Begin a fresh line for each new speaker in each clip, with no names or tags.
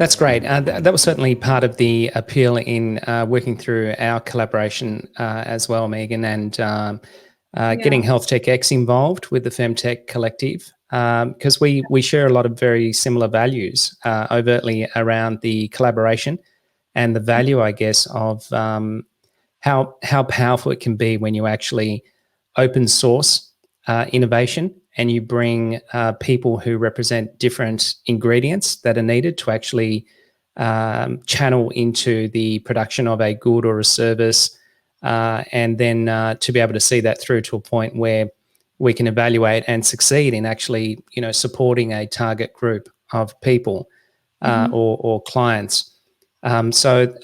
That's great. That was certainly part of the appeal in working through our collaboration as well, Megan, and getting HealthTechX involved with the FemTech Collective, because we share a lot of very similar values overtly around the collaboration and the value, I guess, of how powerful it can be when you actually open source innovation and you bring people who represent different ingredients that are needed to actually channel into the production of a good or a service, and then to be able to see that through to a point where we can evaluate and succeed in actually, supporting a target group of people or clients. So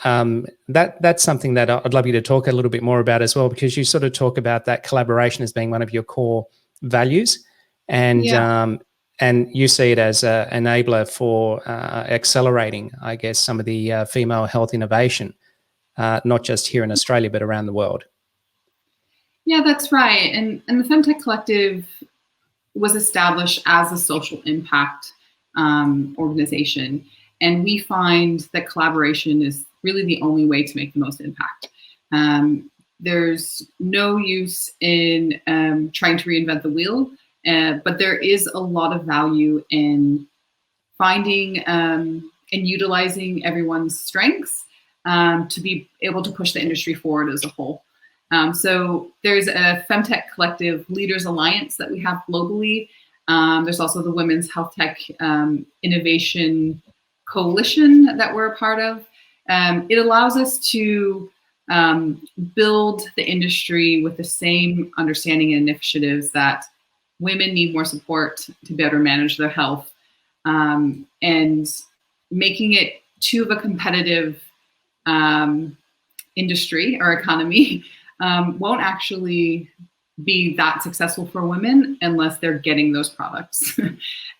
that's something that I'd love you to talk a little bit more about as well, because you sort of talk about that collaboration as being one of your core values, and you see it as an enabler for accelerating, I guess, some of the female health innovation, not just here in Australia, but around the world.
Yeah, that's right. And the FemTech Collective was established as a social impact organization. And we find that collaboration is really the only way to make the most impact. There's no use in trying to reinvent the wheel, but there is a lot of value in finding and utilizing everyone's strengths to be able to push the industry forward as a whole. So there's a FemTech Collective Leaders Alliance that we have globally. There's also the Women's Health Tech Innovation Coalition that we're a part of. It allows us to build the industry with the same understanding and initiatives that women need more support to better manage their health, and making it too of a competitive industry or economy won't actually be that successful for women unless they're getting those products.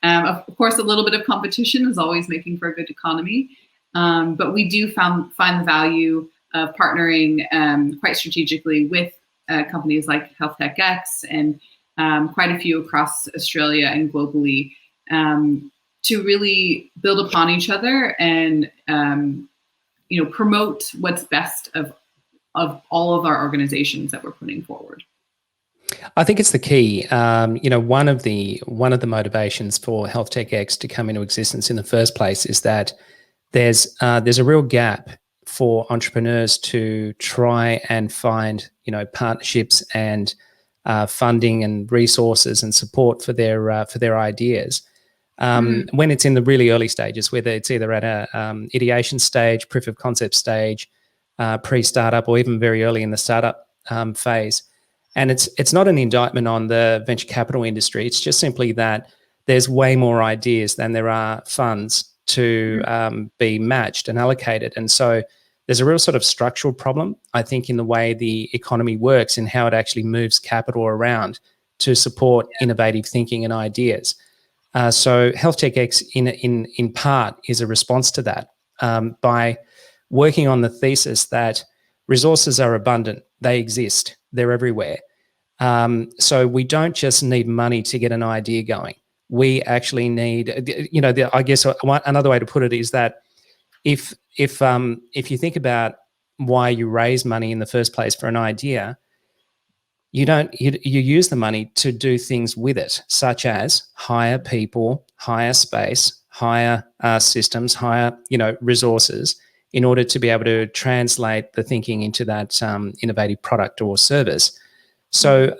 Of course, a little bit of competition is always making for a good economy, but we do find the value of partnering quite strategically with companies like HealthTechX and quite a few across Australia and globally, to really build upon each other and promote what's best of all of our organizations that we're putting forward.
I think it's the key. One of the motivations for HealthTechX to come into existence in the first place is that there's a real gap for entrepreneurs to try and find partnerships and funding and resources and support for their ideas when it's in the really early stages, whether it's either at a ideation stage, proof of concept stage, pre-startup, or even very early in the startup phase. And it's not an indictment on the venture capital industry. It's just simply that there's way more ideas than there are funds to be matched and allocated. And so there's a real sort of structural problem, I think, in the way the economy works and how it actually moves capital around to support innovative thinking and ideas. So HealthTechX in part is a response to that by working on the thesis that resources are abundant, they exist, they're everywhere. So we don't just need money to get an idea going. We actually need, I guess another way to put it is that if you think about why you raise money in the first place for an idea, you use the money to do things with it, such as hire people, hire space, hire systems, hire resources, in order to be able to translate the thinking into that innovative product or service. So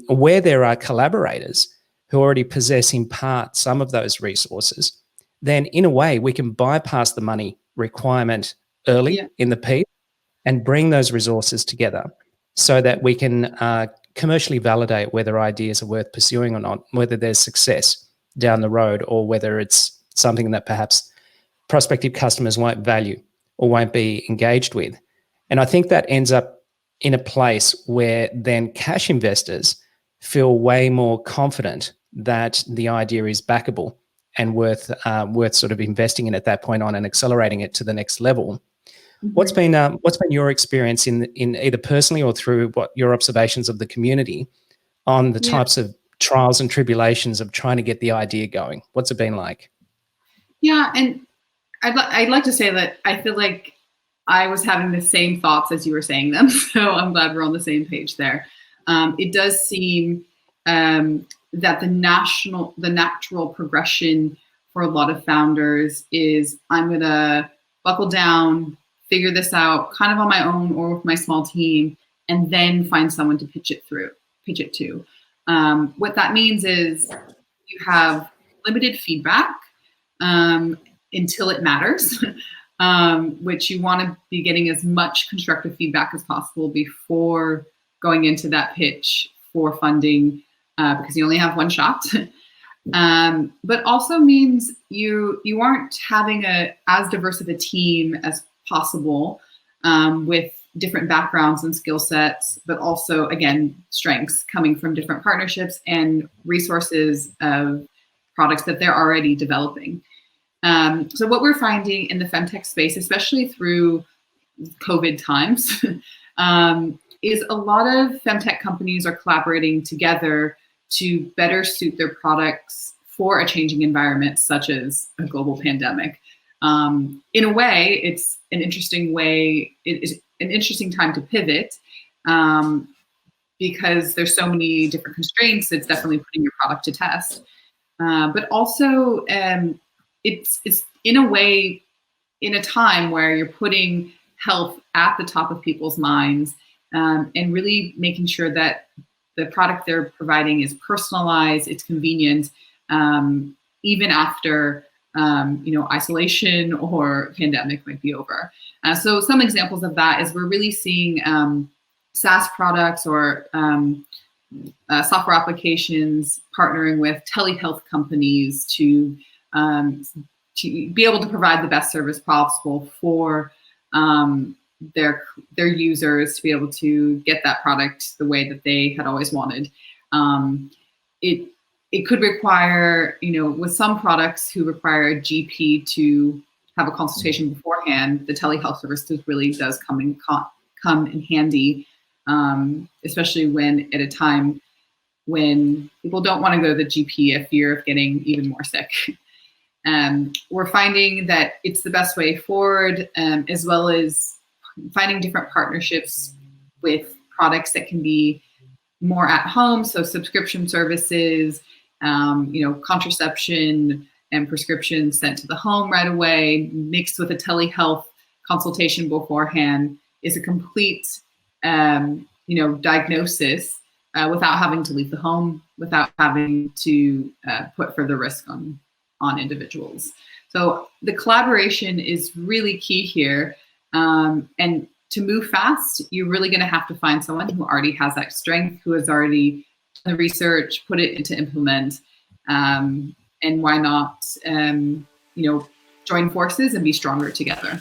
where there are collaborators who already possess in part some of those resources, then in a way we can bypass the money requirement early in the piece and bring those resources together so that we can commercially validate whether ideas are worth pursuing or not, whether there's success down the road or whether it's something that perhaps prospective customers won't value or won't be engaged with. And I think that ends up in a place where then cash investors feel way more confident that the idea is backable and worth sort of investing in at that point on and accelerating it to the next level. Mm-hmm. What's been your experience in either personally or through what your observations of the community on the types of trials and tribulations of trying to get the idea going? What's it been like?
Yeah, and I'd like to say that I feel like I was having the same thoughts as you were saying them, so I'm glad we're on the same page there. It does seem that the natural progression for a lot of founders is I'm gonna buckle down, figure this out kind of on my own or with my small team, and then find someone to pitch it to. What that means is you have limited feedback until it matters, which you want to be getting as much constructive feedback as possible before going into that pitch for funding, because you only have one shot. But also means you aren't having as diverse of a team as possible, with different backgrounds and skill sets, but also, again, strengths coming from different partnerships and resources of products that they're already developing. So what we're finding in the femtech space, especially through COVID times, is a lot of femtech companies are collaborating together to better suit their products for a changing environment, such as a global pandemic. In a way, it's an interesting way. It is an interesting time to pivot, because there's so many different constraints. It's definitely putting your product to test, but also it's in a way in a time where you're putting health at the top of people's minds, and really making sure that the product they're providing is personalized, it's convenient, even after isolation or pandemic might be over. So some examples of that is we're really seeing SaaS products or software applications partnering with telehealth companies to be able to provide the best service possible for their users, to be able to get that product the way that they had always wanted. It could require, with some products who require a GP to have a consultation beforehand, the telehealth services really does come in handy, especially when at a time when people don't want to go to the GP if fear of getting even more sick. We're finding that it's the best way forward, as well as finding different partnerships with products that can be more at home, so subscription services, contraception and prescriptions sent to the home right away, mixed with a telehealth consultation beforehand, is a complete, diagnosis without having to leave the home, without having to put further risk on individuals. So the collaboration is really key here. And to move fast, you're really going to have to find someone who already has that strength, who has already done the research, put it into implement, and why not, join forces and be stronger together.